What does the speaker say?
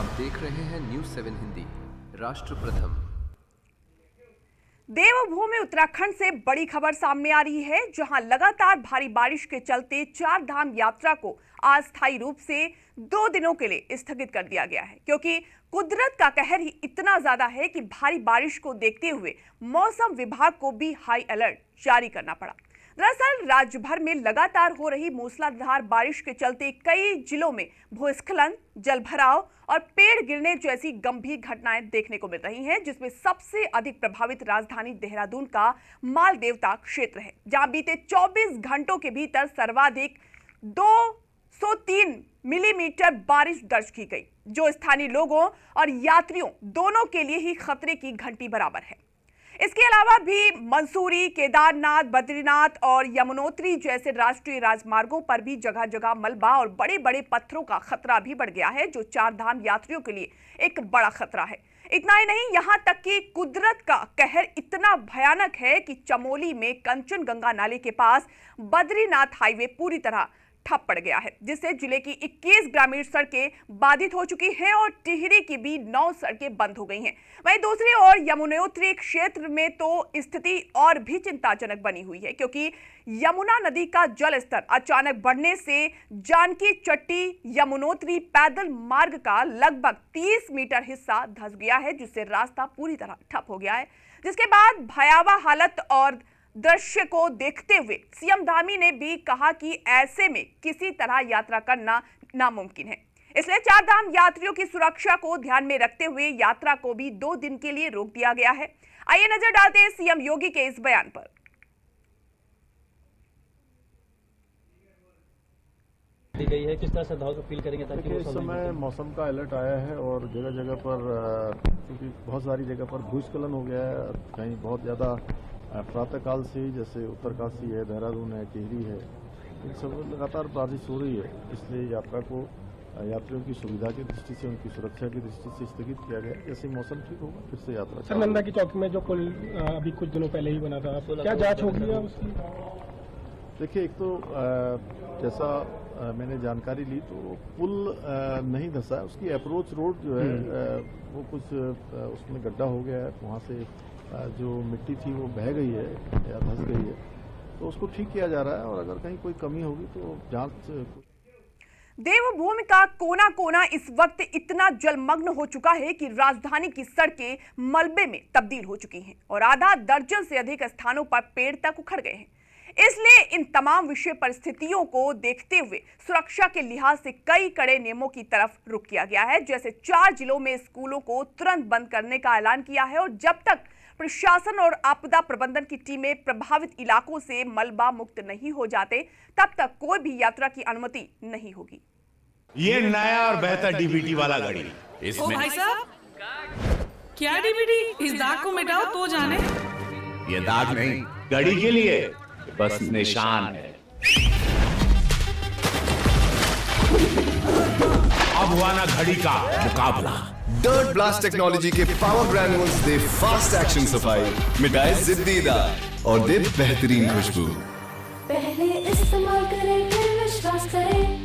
आप देख रहे हैं न्यूज़ 7 हिंदी। राष्ट्र प्रथम। देवभूमि उत्तराखंड से बड़ी खबर सामने आ रही है, जहां लगातार भारी बारिश के चलते चार धाम यात्रा को अस्थायी रूप से 2 दिनों के लिए स्थगित कर दिया गया है, क्योंकि कुदरत का कहर ही इतना ज्यादा है कि भारी बारिश को देखते हुए मौसम विभाग को भी हाई अलर्ट जारी करना पड़ा। दरअसल राज्य भर में लगातार हो रही मूसलाधार बारिश के चलते कई जिलों में भूस्खलन, जलभराव और पेड़ गिरने जैसी गंभीर घटनाएं देखने को मिल रही हैं, जिसमें सबसे अधिक प्रभावित राजधानी देहरादून का मालदेवता क्षेत्र है, जहां बीते 24 घंटों के भीतर सर्वाधिक 203 मिलीमीटर बारिश दर्ज की गई, जो स्थानीय लोगों और यात्रियों दोनों के लिए ही खतरे की घंटी बराबर है। इसके अलावा भी मंसूरी, केदारनाथ, बद्रीनाथ और यमुनोत्री जैसे राष्ट्रीय राजमार्गों पर भी जगह जगह मलबा और बड़े बड़े पत्थरों का खतरा भी बढ़ गया है, जो चार धाम यात्रियों के लिए एक बड़ा खतरा है। इतना ही नहीं, यहां तक कि कुदरत का कहर इतना भयानक है कि चमोली में कंचनगंगा नाले के पास बद्रीनाथ हाईवे पूरी तरह ठप पड़ गया है, जिससे जिले की 21 ग्रामीण सड़कें बाधित हो चुकी हैं और टिहरी की भी 9 सड़कें बंद हो गई हैं। वहीं दूसरी ओर यमुनोत्री क्षेत्र में तो स्थिति और भी चिंताजनक बनी हुई है, क्योंकि यमुना नदी का जल स्तर अचानक बढ़ने से जानकी चट्टी यमुनोत्री पैदल मार्ग का लगभग 30 मीटर हिस्सा धंस गया है, जिससे रास्ता पूरी तरह ठप हो गया है। जिसके बाद भयावह हालत और दृश्य को देखते हुए सीएम धामी ने भी कहा कि ऐसे में किसी तरह यात्रा करना नामुमकिन है। इसलिए चार धाम यात्रियों की सुरक्षा को ध्यान में रखते हुए यात्रा को भी 2 दिन के लिए रोक दिया गया है। आइए नजर डालते हैं सीएम योगी के इस बयान पर। गई है, किस तरह श्रद्धालुओं को अपील करेंगे ताकि इस समय मौसम का अलर्ट आया है और जगह जगह पर क्योंकि बहुत सारी जगह पर भूस्खलन हो गया है, कहीं बहुत ज़्यादा प्रातःकाल से ही, जैसे उत्तरकाशी है, देहरादून है, टिहरी है, इन सब लगातार बारिश हो रही है। इसलिए यात्रा को यात्रियों की सुविधा की दृष्टि से, उनकी सुरक्षा की दृष्टि से स्थगित किया गया। जैसे मौसम ठीक होगा फिर से यात्रा। सर, नंदा की चौकी में जो पुल अभी कुछ दिनों पहले ही बना था, क्या जांच होगी उसकी? देखिए, एक तो जैसा मैंने जानकारी ली तो पुल नहीं धंसा है, उसकी अप्रोच रोड जो है वो कुछ उसमें गड्ढा हो गया है, वहाँ से जो मिट्टी थी वो बह गई है या धंस गई है, तो उसको ठीक किया जा रहा है और अगर कहीं कोई कमी होगी तो जांच। देवभूमि का कोना कोना इस वक्त इतना जलमग्न हो चुका है कि राजधानी की सड़कें मलबे में तब्दील हो चुकी हैं और आधा दर्जन से अधिक स्थानों पर पेड़ तक उखड़ गए हैं। इसलिए इन तमाम विषय परिस्थितियों को देखते हुए सुरक्षा के लिहाज से कई कड़े नियमों की तरफ रुख किया गया है। जैसे 4 जिलों में स्कूलों को तुरंत बंद करने का ऐलान किया है और जब तक प्रशासन और आपदा प्रबंधन की टीमें प्रभावित इलाकों से मलबा मुक्त नहीं हो जाते, तब तक कोई भी यात्रा की अनुमति नहीं होगी। ये नया और बेहतर डीबीटी वाला घड़ी, इसमें भाई साहब, क्या डीबीटी? इस दाग को मिटाओ तो जाने। ये दाग नहीं, घड़ी के लिए बस निशान है। अब हुआ ना घड़ी का मुकाबला। डर्ट ब्लास्ट टेक्नोलॉजी के पावर ग्रैन्यूल्स दे फास्ट एक्शन सफाई, मिटाए जिद्दी दाग और दे बेहतरीन खुशबू। पहले इस्तेमाल करें फिर विश्वास करें।